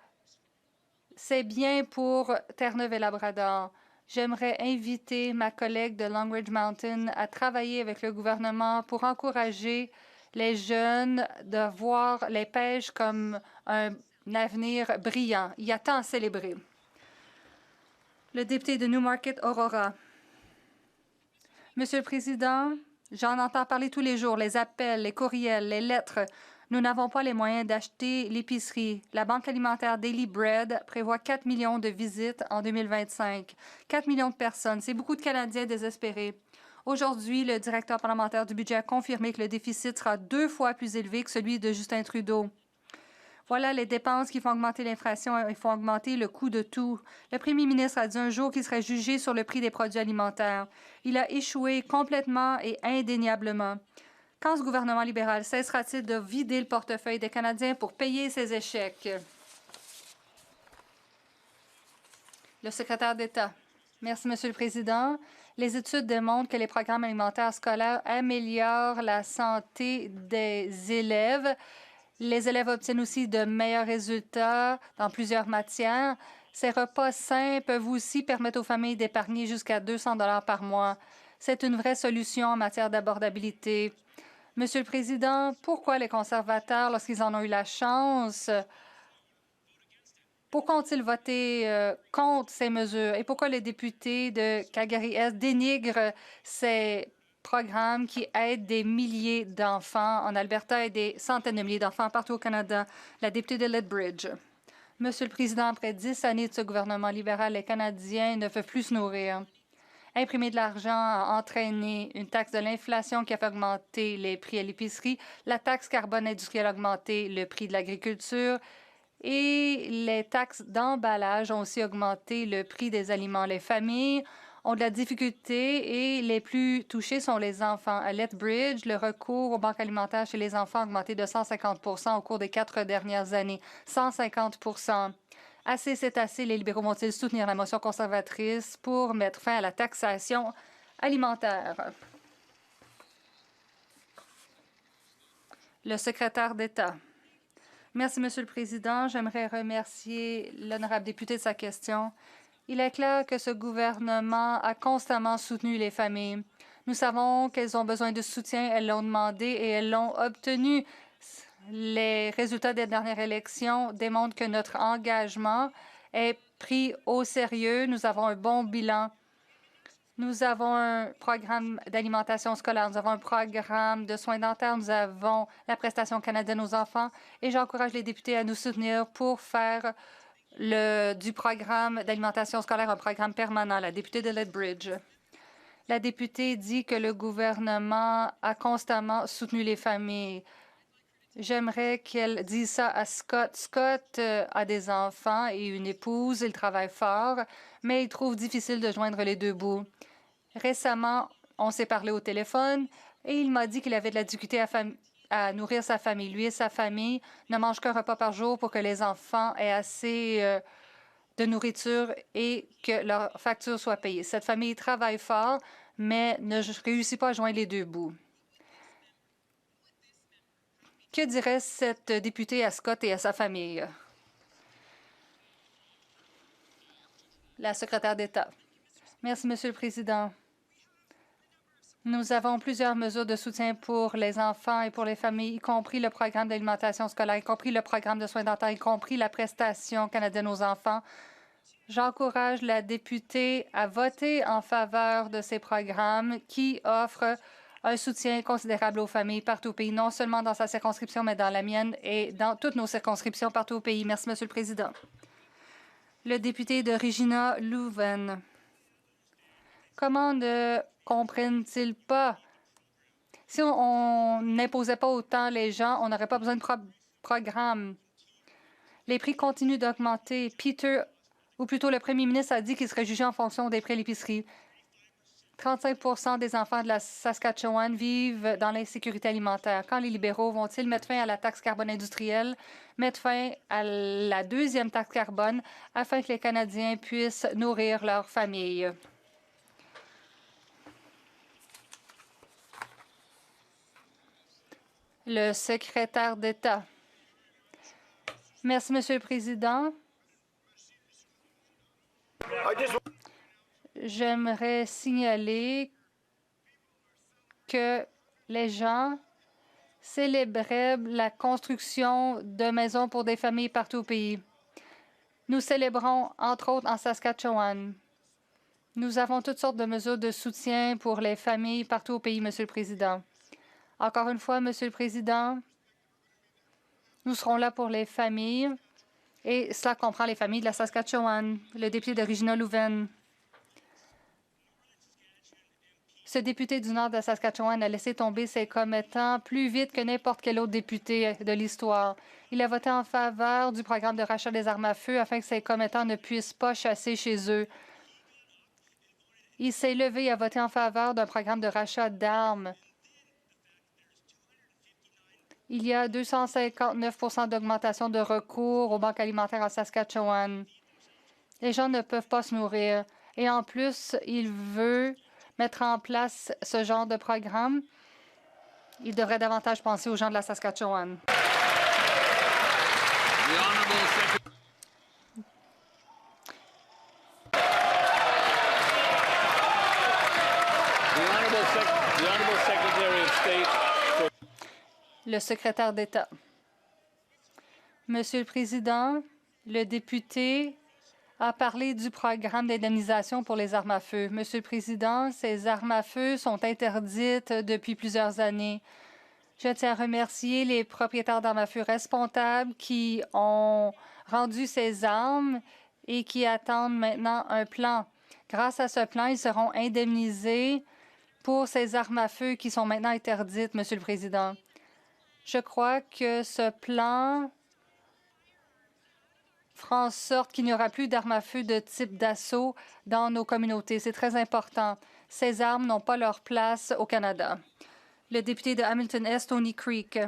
C'est bien pour Terre-Neuve et Labrador. J'aimerais inviter ma collègue de Longridge Mountain à travailler avec le gouvernement pour encourager les jeunes de voir les pêches comme un avenir brillant. Il y a tant à célébrer. Le député de Newmarket, Aurora. Monsieur le Président, j'en entends parler tous les jours, les appels, les courriels, les lettres. Nous n'avons pas les moyens d'acheter l'épicerie. La Banque alimentaire Daily Bread prévoit 4 millions de visites en 2025. 4 millions de personnes, c'est beaucoup de Canadiens désespérés. Aujourd'hui, le directeur parlementaire du budget a confirmé que le déficit sera 2 fois plus élevé que celui de Justin Trudeau. Voilà les dépenses qui font augmenter l'inflation et font augmenter le coût de tout. Le premier ministre a dit un jour qu'il serait jugé sur le prix des produits alimentaires. Il a échoué complètement et indéniablement. Quand ce gouvernement libéral cessera-t-il de vider le portefeuille des Canadiens pour payer ses échecs? Le secrétaire d'État. Merci, Monsieur le Président. Les études démontrent que les programmes alimentaires scolaires améliorent la santé des élèves. Les élèves obtiennent aussi de meilleurs résultats dans plusieurs matières. Ces repas sains peuvent aussi permettre aux familles d'épargner jusqu'à 200 $ par mois. C'est une vraie solution en matière d'abordabilité. Monsieur le Président, pourquoi les conservateurs, lorsqu'ils en ont eu la chance, pourquoi ont-ils voté contre ces mesures? Et pourquoi les députés de Calgary-Est dénigrent ces programmes qui aident des milliers d'enfants en Alberta et des centaines de milliers d'enfants partout au Canada? La députée de Lethbridge. Monsieur le Président, après 10 années de ce gouvernement libéral, les Canadiens ne peuvent plus se nourrir. Imprimer de l'argent a entraîné une taxe de l'inflation qui a fait augmenter les prix à l'épicerie. La taxe carbone industrielle a augmenté le prix de l'agriculture. Et les taxes d'emballage ont aussi augmenté le prix des aliments. Les familles ont de la difficulté et les plus touchés sont les enfants. À Lethbridge, le recours aux banques alimentaires chez les enfants a augmenté de 150 % au cours des 4 dernières années. 150 %. Assez, c'est assez. Les libéraux vont-ils soutenir la motion conservatrice pour mettre fin à la taxation alimentaire? Le secrétaire d'État. Merci, Monsieur le Président. J'aimerais remercier l'honorable député de sa question. Il est clair que ce gouvernement a constamment soutenu les familles. Nous savons qu'elles ont besoin de soutien. Elles l'ont demandé et elles l'ont obtenu. Les résultats des dernières élections démontrent que notre engagement est pris au sérieux. Nous avons un bon bilan. Nous avons un programme d'alimentation scolaire, nous avons un programme de soins dentaires, nous avons la prestation canadienne aux enfants et j'encourage les députés à nous soutenir pour faire du programme d'alimentation scolaire un programme permanent. La députée de Lethbridge. La députée dit que le gouvernement a constamment soutenu les familles. J'aimerais qu'elle dise ça à Scott. Scott a des enfants et une épouse. Il travaille fort, mais il trouve difficile de joindre les deux bouts. Récemment, on s'est parlé au téléphone et il m'a dit qu'il avait de la difficulté à nourrir sa famille. Lui et sa famille ne mangent qu'un repas par jour pour que les enfants aient assez de nourriture et que leur facture soit payée. Cette famille travaille fort, mais ne réussit pas à joindre les deux bouts. Que dirait cette députée à Scott et à sa famille? La secrétaire d'État. Merci, Monsieur le Président. Nous avons plusieurs mesures de soutien pour les enfants et pour les familles, y compris le programme d'alimentation scolaire, y compris le programme de soins dentaires, y compris la prestation canadienne aux enfants. J'encourage la députée à voter en faveur de ces programmes qui offrent un soutien considérable aux familles partout au pays, non seulement dans sa circonscription, mais dans la mienne et dans toutes nos circonscriptions partout au pays. Merci, Monsieur le Président. Le député de Regina Leuven. Comment ne comprennent-ils pas? Si on n'imposait pas autant les gens, on n'aurait pas besoin de programme. Les prix continuent d'augmenter. Peter, ou plutôt le premier ministre, a dit qu'il serait jugé en fonction des prix à l'épicerie. 35 % des enfants de la Saskatchewan vivent dans l'insécurité alimentaire. Quand les libéraux vont-ils mettre fin à la taxe carbone industrielle, mettre fin à la deuxième taxe carbone afin que les Canadiens puissent nourrir leurs familles? Le secrétaire d'État. Merci, Monsieur le Président. J'aimerais signaler que les gens célébraient la construction de maisons pour des familles partout au pays. Nous célébrons, entre autres, en Saskatchewan. Nous avons toutes sortes de mesures de soutien pour les familles partout au pays, Monsieur le Président. Encore une fois, Monsieur le Président, nous serons là pour les familles, et cela comprend les familles de la Saskatchewan. Le député de Regina-Louvain. Ce député du nord de la Saskatchewan a laissé tomber ses commettants plus vite que n'importe quel autre député de l'histoire. Il a voté en faveur du programme de rachat des armes à feu afin que ses commettants ne puissent pas chasser chez eux. Il s'est levé et a voté en faveur d'un programme de rachat d'armes. Il y a 259 % d'augmentation de recours aux banques alimentaires en Saskatchewan. Les gens ne peuvent pas se nourrir. Et en plus, il veut mettre en place ce genre de programme. Il devrait davantage penser aux gens de la Saskatchewan. Le secrétaire d'État. Monsieur le Président, le député a parlé du programme d'indemnisation pour les armes à feu. Monsieur le Président, ces armes à feu sont interdites depuis plusieurs années. Je tiens à remercier les propriétaires d'armes à feu responsables qui ont rendu ces armes et qui attendent maintenant un plan. Grâce à ce plan, ils seront indemnisés pour ces armes à feu qui sont maintenant interdites, Monsieur le Président. Je crois que ce plan fera en sorte qu'il n'y aura plus d'armes à feu de type d'assaut dans nos communautés. C'est très important. Ces armes n'ont pas leur place au Canada. Le député de Hamilton-Est, Stony Creek.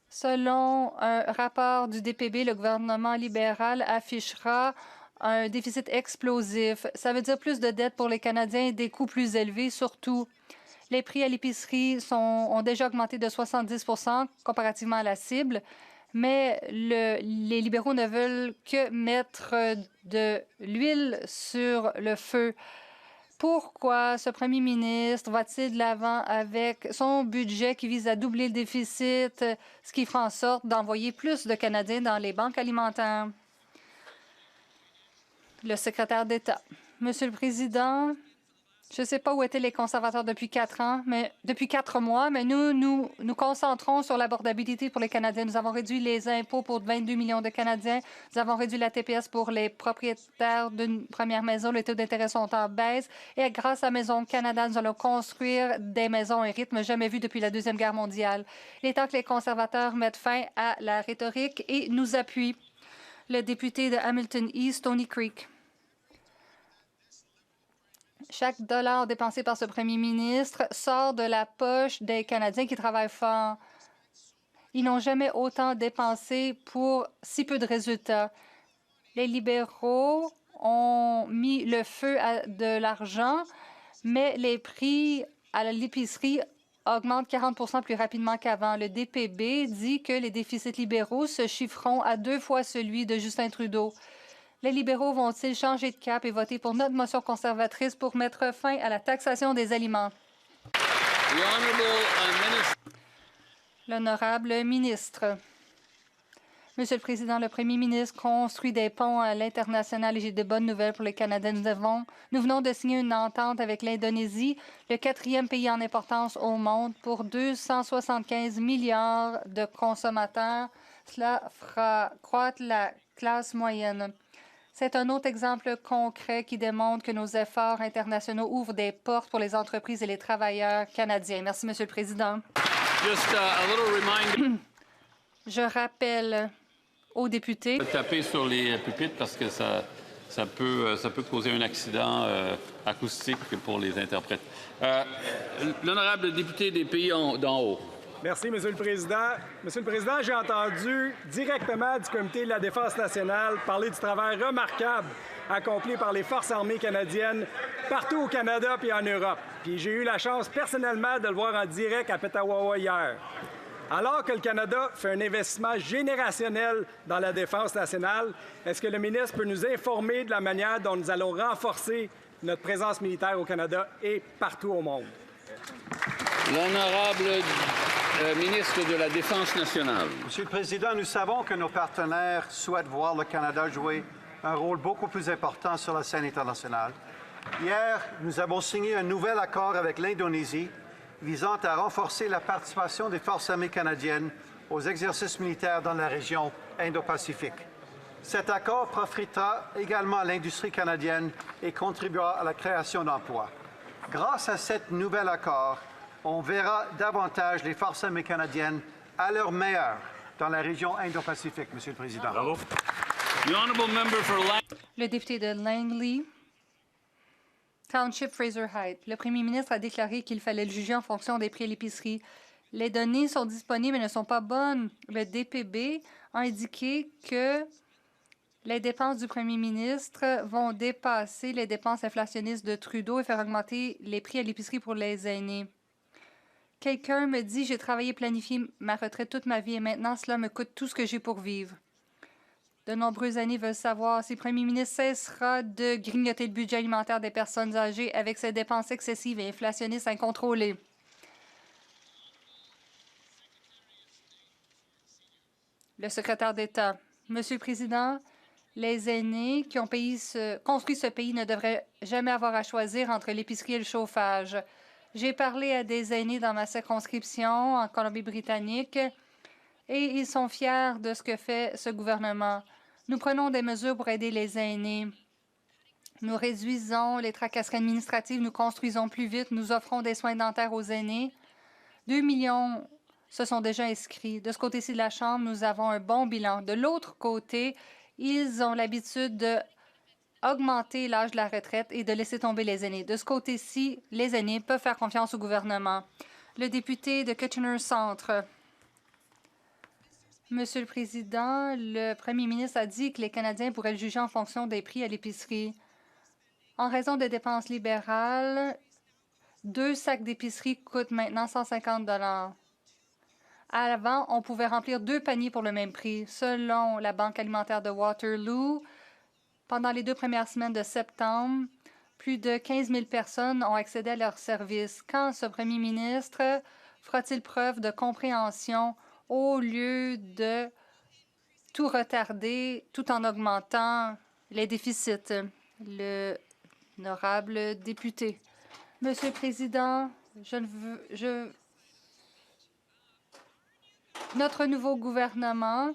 Selon un rapport du DPB, le gouvernement libéral affichera un déficit explosif. Ça veut dire plus de dettes pour les Canadiens et des coûts plus élevés, surtout. Les prix à l'épicerie ont déjà augmenté de 70 % comparativement à la cible, mais les libéraux ne veulent que mettre de l'huile sur le feu. Pourquoi ce premier ministre va-t-il de l'avant avec son budget qui vise à doubler le déficit, ce qui fera en sorte d'envoyer plus de Canadiens dans les banques alimentaires? Le secrétaire d'État. Monsieur le Président, je ne sais pas où étaient les conservateurs depuis 4 mois, mais nous concentrons sur l'abordabilité pour les Canadiens. Nous avons réduit les impôts pour 22 millions de Canadiens. Nous avons réduit la TPS pour les propriétaires d'une première maison. Les taux d'intérêt sont en baisse. Et grâce à Maison Canada, nous allons construire des maisons à un rythme jamais vu depuis la Deuxième Guerre mondiale. Il est temps que les conservateurs mettent fin à la rhétorique et nous appuient. Le député de Hamilton East, Stony Creek. Chaque dollar dépensé par ce premier ministre sort de la poche des Canadiens qui travaillent fort. Ils n'ont jamais autant dépensé pour si peu de résultats. Les libéraux ont mis le feu à de l'argent, mais les prix à l'épicerie augmentent 40 % plus rapidement qu'avant. Le DPB dit que les déficits libéraux se chiffreront à 2 fois celui de Justin Trudeau. Les libéraux vont-ils changer de cap et voter pour notre motion conservatrice pour mettre fin à la taxation des aliments? L'honorable ministre. Monsieur le Président, le premier ministre construit des ponts à l'international et j'ai de bonnes nouvelles pour les Canadiens. Nous venons de signer une entente avec l'Indonésie, le 4e pays en importance au monde, pour 275 milliards de consommateurs. Cela fera croître la classe moyenne. C'est un autre exemple concret qui démontre que nos efforts internationaux ouvrent des portes pour les entreprises et les travailleurs canadiens. Merci, Monsieur le Président. Je rappelle aux députés... Taper sur les pupitres parce que ça peut causer un accident acoustique pour les interprètes. L'honorable député des pays d'en haut. Merci, Monsieur le Président. Monsieur le Président, j'ai entendu directement du Comité de la Défense nationale parler du travail remarquable accompli par les Forces armées canadiennes partout au Canada et en Europe. Puis j'ai eu la chance personnellement de le voir en direct à Petawawa hier. Alors que le Canada fait un investissement générationnel dans la défense nationale, est-ce que le ministre peut nous informer de la manière dont nous allons renforcer notre présence militaire au Canada et partout au monde? L'honorable ministre de la Défense nationale. Monsieur le Président, nous savons que nos partenaires souhaitent voir le Canada jouer un rôle beaucoup plus important sur la scène internationale. Hier, nous avons signé un nouvel accord avec l'Indonésie visant à renforcer la participation des forces armées canadiennes aux exercices militaires dans la région Indo-Pacifique. Cet accord profitera également à l'industrie canadienne et contribuera à la création d'emplois. Grâce à cet nouvel accord, on verra davantage les forces armées canadiennes à leur meilleur dans la région Indo-Pacifique, Monsieur le Président. Bravo. The honourable member for Le député de Langley, Township Fraser Heights. Le premier ministre a déclaré qu'il fallait le juger en fonction des prix à l'épicerie. Les données sont disponibles mais ne sont pas bonnes. Le DPB a indiqué que les dépenses du premier ministre vont dépasser les dépenses inflationnistes de Trudeau et faire augmenter les prix à l'épicerie pour les aînés. Quelqu'un me dit « J'ai travaillé et planifié ma retraite toute ma vie et maintenant cela me coûte tout ce que j'ai pour vivre. » De nombreuses années veulent savoir si le premier ministre cessera de grignoter le budget alimentaire des personnes âgées avec ses dépenses excessives et inflationnistes incontrôlées. Le secrétaire d'État. Monsieur le Président, les aînés qui ont construit ce pays ne devraient jamais avoir à choisir entre l'épicerie et le chauffage. J'ai parlé à des aînés dans ma circonscription en Colombie-Britannique et ils sont fiers de ce que fait ce gouvernement. Nous prenons des mesures pour aider les aînés. Nous réduisons les tracasseries administratives, nous construisons plus vite, nous offrons des soins dentaires aux aînés. 2 millions se sont déjà inscrits. De ce côté-ci de la Chambre, nous avons un bon bilan. De l'autre côté, ils ont l'habitude d'augmenter l'âge de la retraite et de laisser tomber les aînés. De ce côté-ci, les aînés peuvent faire confiance au gouvernement. Le député de Kitchener Centre. Monsieur le Président, le premier ministre a dit que les Canadiens pourraient le juger en fonction des prix à l'épicerie. En raison des dépenses libérales, 2 sacs d'épicerie coûtent maintenant 150 $. Avant, on pouvait remplir 2 paniers pour le même prix. Selon la Banque alimentaire de Waterloo, pendant les 2 premières semaines de septembre, plus de 15 000 personnes ont accédé à leurs services. Quand ce premier ministre fera-t-il preuve de compréhension au lieu de tout retarder tout en augmentant les déficits? L'honorable député. Monsieur le Président, notre nouveau gouvernement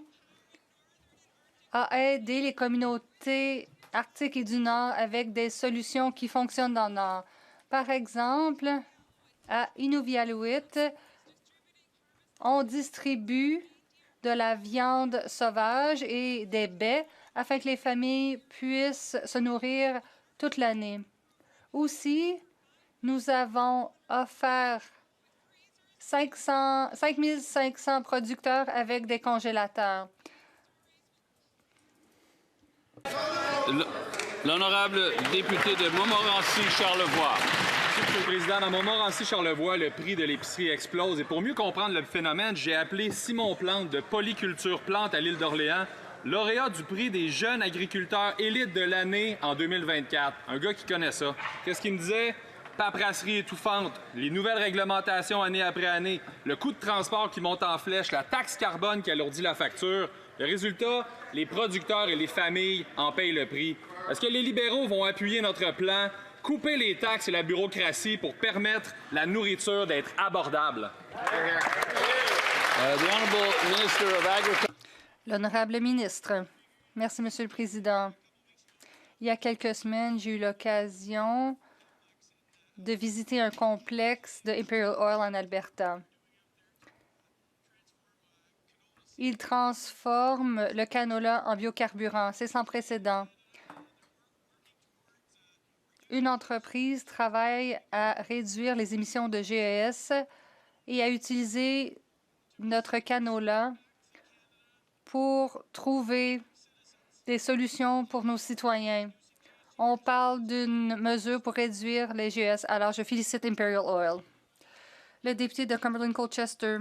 a aidé les communautés arctiques et du Nord avec des solutions qui fonctionnent dans le Nord. Par exemple, à Inuvialuit, on distribue de la viande sauvage et des baies afin que les familles puissent se nourrir toute l'année. Aussi, nous avons offert 5 500 producteurs avec des congélateurs. L'honorable député de Montmorency-Charlevoix. Monsieur le Président, dans Montmorency-Charlevoix, le prix de l'épicerie explose. Et pour mieux comprendre le phénomène, j'ai appelé Simon Plante de Polyculture Plante à l'île d'Orléans, lauréat du prix des jeunes agriculteurs élites de l'année en 2024. Un gars qui connaît ça. Qu'est-ce qu'il me disait? Paperasserie étouffante, les nouvelles réglementations année après année, le coût de transport qui monte en flèche, la taxe carbone qui alourdit la facture. Le résultat, les producteurs et les familles en payent le prix. Est-ce que les libéraux vont appuyer notre plan, couper les taxes et la bureaucratie pour permettre la nourriture d'être abordable? L'honorable ministre. Merci, Monsieur le Président. Il y a quelques semaines, j'ai eu l'occasion de visiter un complexe de Imperial Oil en Alberta. Il transforme le canola en biocarburant. C'est sans précédent. Une entreprise travaille à réduire les émissions de GES et à utiliser notre canola pour trouver des solutions pour nos citoyens. On parle d'une mesure pour réduire les GES. Alors, je félicite Imperial Oil. Le député de Cumberland-Colchester.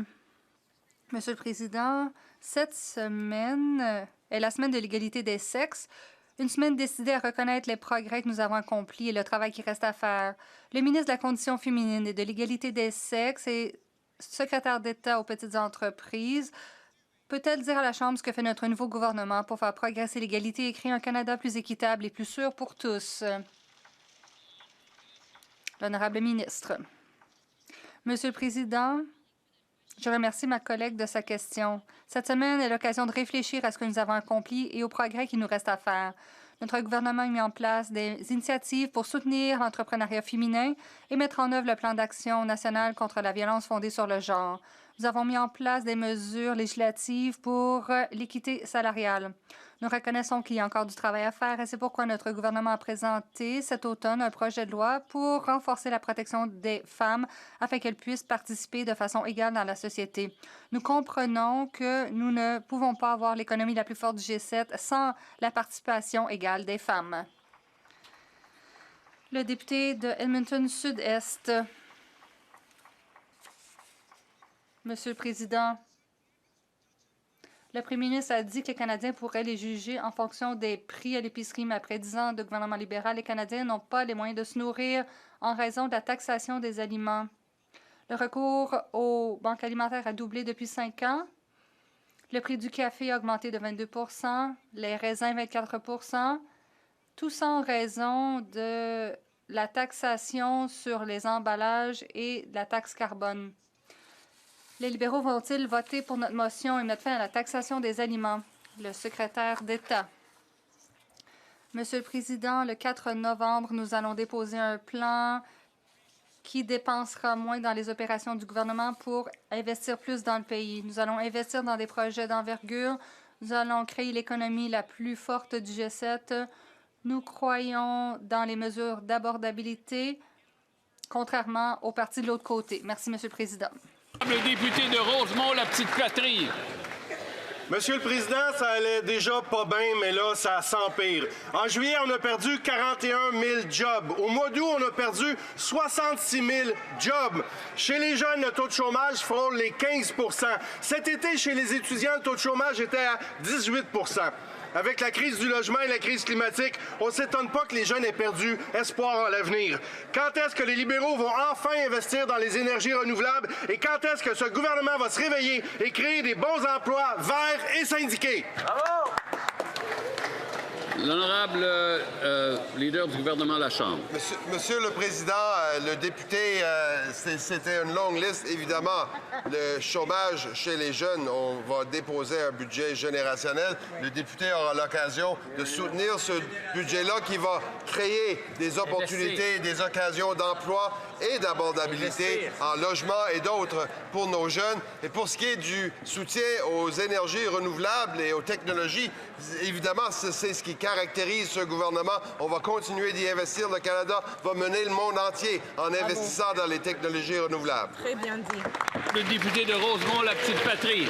Monsieur le Président, cette semaine est la semaine de l'égalité des sexes. Une semaine décidée à reconnaître les progrès que nous avons accomplis et le travail qui reste à faire. Le ministre de la Condition féminine et de l'égalité des sexes et secrétaire d'État aux petites entreprises peut-elle dire à la Chambre ce que fait notre nouveau gouvernement pour faire progresser l'égalité et créer un Canada plus équitable et plus sûr pour tous? L'honorable ministre. Monsieur le Président, je remercie ma collègue de sa question. Cette semaine est l'occasion de réfléchir à ce que nous avons accompli et aux progrès qu'il nous reste à faire. Notre gouvernement a mis en place des initiatives pour soutenir l'entrepreneuriat féminin et mettre en œuvre le plan d'action national contre la violence fondée sur le genre. Nous avons mis en place des mesures législatives pour l'équité salariale. Nous reconnaissons qu'il y a encore du travail à faire et c'est pourquoi notre gouvernement a présenté cet automne un projet de loi pour renforcer la protection des femmes afin qu'elles puissent participer de façon égale dans la société. Nous comprenons que nous ne pouvons pas avoir l'économie la plus forte du G7 sans la participation égale des femmes. Le député de Edmonton Sud-Est. Monsieur le Président, le premier ministre a dit que les Canadiens pourraient les juger en fonction des prix à l'épicerie, mais après 10 ans de gouvernement libéral, les Canadiens n'ont pas les moyens de se nourrir en raison de la taxation des aliments. Le recours aux banques alimentaires a doublé depuis 5 ans. Le prix du café a augmenté de 22 les raisins 24 tout ça en raison de la taxation sur les emballages et de la taxe carbone. Les libéraux vont-ils voter pour notre motion et mettre fin à la taxation des aliments? Le secrétaire d'État. Monsieur le Président, le 4 novembre, nous allons déposer un plan qui dépensera moins dans les opérations du gouvernement pour investir plus dans le pays. Nous allons investir dans des projets d'envergure. Nous allons créer l'économie la plus forte du G7. Nous croyons dans les mesures d'abordabilité, contrairement aux partis de l'autre côté. Merci, Monsieur le Président. Le député de Rosemont, la petite patrie. Monsieur le Président, ça allait déjà pas bien, mais là, ça s'empire. En juillet, on a perdu 41 000 jobs. Au mois d'août, on a perdu 66 000 jobs. Chez les jeunes, le taux de chômage frôle les 15 %. Cet été, chez les étudiants, le taux de chômage était à 18 %. Avec la crise du logement et la crise climatique, on ne s'étonne pas que les jeunes aient perdu espoir en l'avenir. Quand est-ce que les libéraux vont enfin investir dans les énergies renouvelables et quand est-ce que ce gouvernement va se réveiller et créer des bons emplois verts et syndiqués? Bravo! L'honorable leader du gouvernement à la Chambre. Monsieur le Président, le député, c'était une longue liste. Évidemment, le chômage chez les jeunes, on va déposer un budget générationnel. Le député aura l'occasion de soutenir ce budget-là qui va créer des opportunités, des occasions d'emploi et d'abordabilité en logement et d'autres pour nos jeunes. Et pour ce qui est du soutien aux énergies renouvelables et aux technologies, évidemment, c'est ce qui caractérise ce gouvernement. On va continuer d'y investir. Le Canada va mener le monde entier en investissant dans les technologies renouvelables. Très bien dit. Le député de Rosemont, la petite patrie.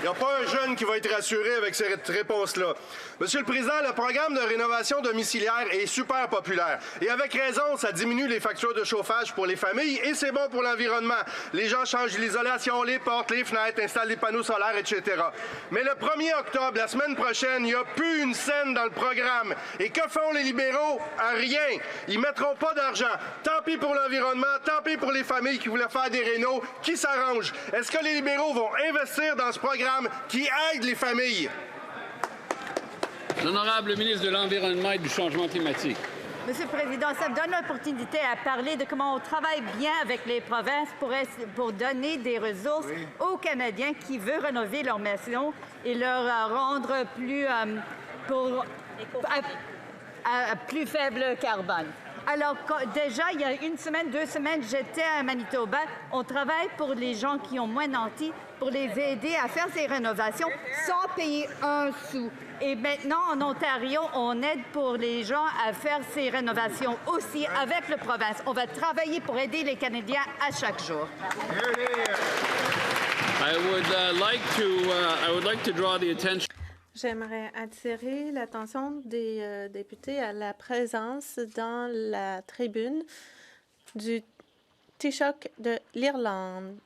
Il n'y a pas un jeune qui va être rassuré avec cette réponse-là. Monsieur le Président, le programme de rénovation domiciliaire est super populaire. Et avec raison, ça diminue les factures de chauffage pour les familles et c'est bon pour l'environnement. Les gens changent l'isolation, les portes, les fenêtres, installent des panneaux solaires, etc. Mais le 1er octobre, la semaine prochaine, il n'y a plus une scène dans le programme. Et que font les libéraux? Rien. Ils ne mettront pas d'argent. Tant pis pour l'environnement, tant pis pour les familles qui voulaient faire des rénaux, qui s'arrangent. Est-ce que les libéraux vont investir dans ce programme qui aide les familles? L'honorable ministre de l'Environnement et du Changement climatique. Monsieur le Président, ça me donne l'opportunité à parler de comment on travaille bien avec les provinces pour donner des ressources aux Canadiens qui veulent rénover leur maison et leur rendre plus, à plus faible carbone. Alors, déjà, il y a 1 semaine, 2 semaines, j'étais à Manitoba. On travaille pour les gens qui ont moins nantis, pour les aider à faire ces rénovations sans payer un sou. Et maintenant, en Ontario, on aide pour les gens à faire ces rénovations aussi avec la province. On va travailler pour aider les Canadiens à chaque jour. J'aimerais attirer l'attention des députés à la présence dans la tribune du Taoiseach de l'Irlande.